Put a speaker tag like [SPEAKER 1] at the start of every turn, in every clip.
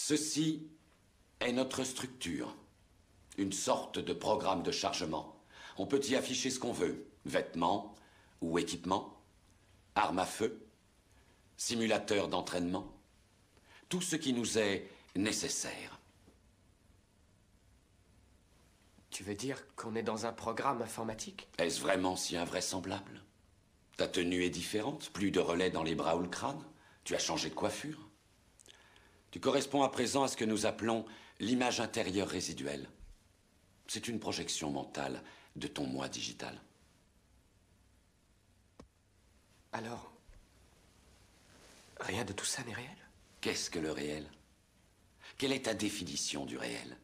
[SPEAKER 1] Ceci est notre structure. Une sorte de programme de chargement. On peut y afficher ce qu'on veut. Vêtements ou équipements, armes à feu, simulateurs d'entraînement. Tout ce qui nous est nécessaire.
[SPEAKER 2] Tu veux dire qu'on est dans un programme informatique?
[SPEAKER 1] Est-ce vraiment si invraisemblable? Ta tenue est différente, plus de relais dans les bras ou le crâne. Tu as changé de coiffure. Tu corresponds à présent à ce que nous appelons l'image intérieure résiduelle. C'est une projection mentale de ton moi digital.
[SPEAKER 2] Alors, rien de tout ça n'est réel?
[SPEAKER 1] Qu'est-ce que le réel? Quelle est ta définition du réel?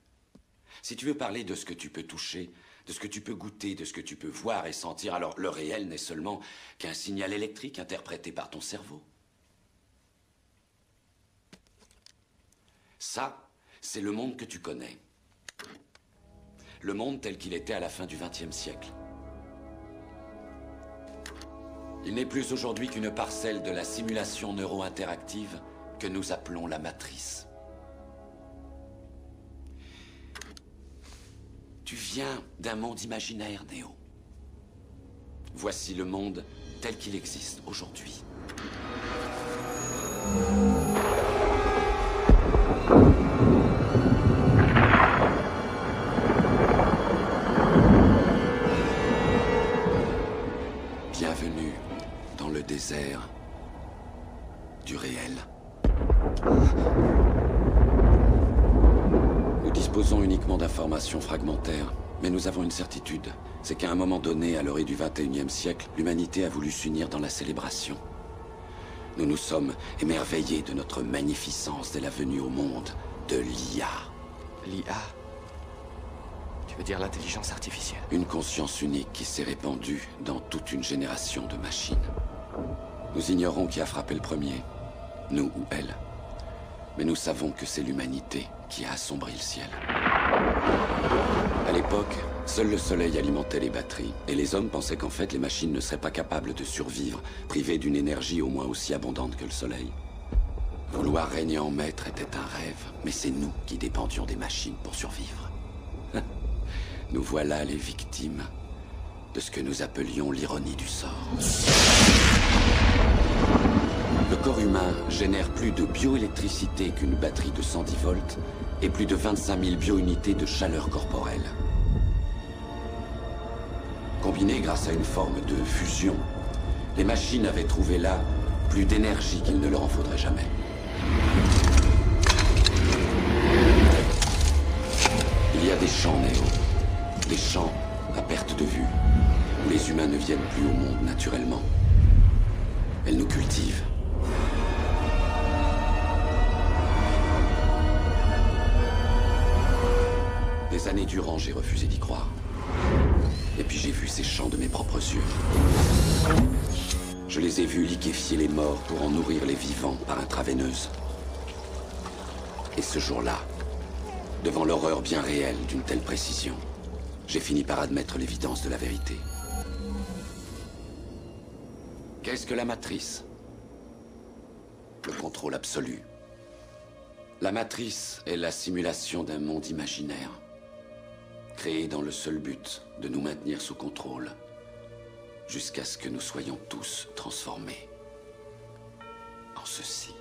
[SPEAKER 1] Si tu veux parler de ce que tu peux toucher, de ce que tu peux goûter, de ce que tu peux voir et sentir, alors le réel n'est seulement qu'un signal électrique interprété par ton cerveau. Ça, c'est le monde que tu connais. Le monde tel qu'il était à la fin du XXe siècle. Il n'est plus aujourd'hui qu'une parcelle de la simulation neuro-interactive que nous appelons la matrice. Tu viens d'un monde imaginaire, Néo. Voici le monde tel qu'il existe aujourd'hui. Bienvenue dans le désert du réel. Nous disposons uniquement d'informations fragmentaires, mais nous avons une certitude. C'est qu'à un moment donné, à l'orée du XXIe siècle, l'humanité a voulu s'unir dans la célébration. Nous nous sommes émerveillés de notre magnificence dès la venue au monde de l'IA.
[SPEAKER 2] L'IA? Tu veux dire l'intelligence artificielle?
[SPEAKER 1] Une conscience unique qui s'est répandue dans toute une génération de machines. Nous ignorons qui a frappé le premier, nous ou elle. Mais nous savons que c'est l'humanité qui a assombri le ciel. À l'époque, seul le soleil alimentait les batteries, et les hommes pensaient qu'en fait les machines ne seraient pas capables de survivre, privées d'une énergie au moins aussi abondante que le soleil. Vouloir régner en maître était un rêve, mais c'est nous qui dépendions des machines pour survivre. Nous voilà les victimes de ce que nous appelions l'ironie du sort. Le corps humain génère plus de bioélectricité qu'une batterie de 110 volts et plus de 25 000 biounités de chaleur corporelle. Combinées grâce à une forme de fusion, les machines avaient trouvé là plus d'énergie qu'il ne leur en faudrait jamais. Il y a des champs, Néo. Des champs à perte de vue, où les humains ne viennent plus au monde naturellement. Elles nous cultivent. Des années durant, j'ai refusé d'y croire. Et puis j'ai vu ces champs de mes propres yeux. Je les ai vus liquéfier les morts pour en nourrir les vivants par intraveineuse. Et ce jour-là, devant l'horreur bien réelle d'une telle précision, j'ai fini par admettre l'évidence de la vérité. Qu'est-ce que la matrice? Le contrôle absolu. La matrice est la simulation d'un monde imaginaire, créé dans le seul but de nous maintenir sous contrôle, jusqu'à ce que nous soyons tous transformés en ceci.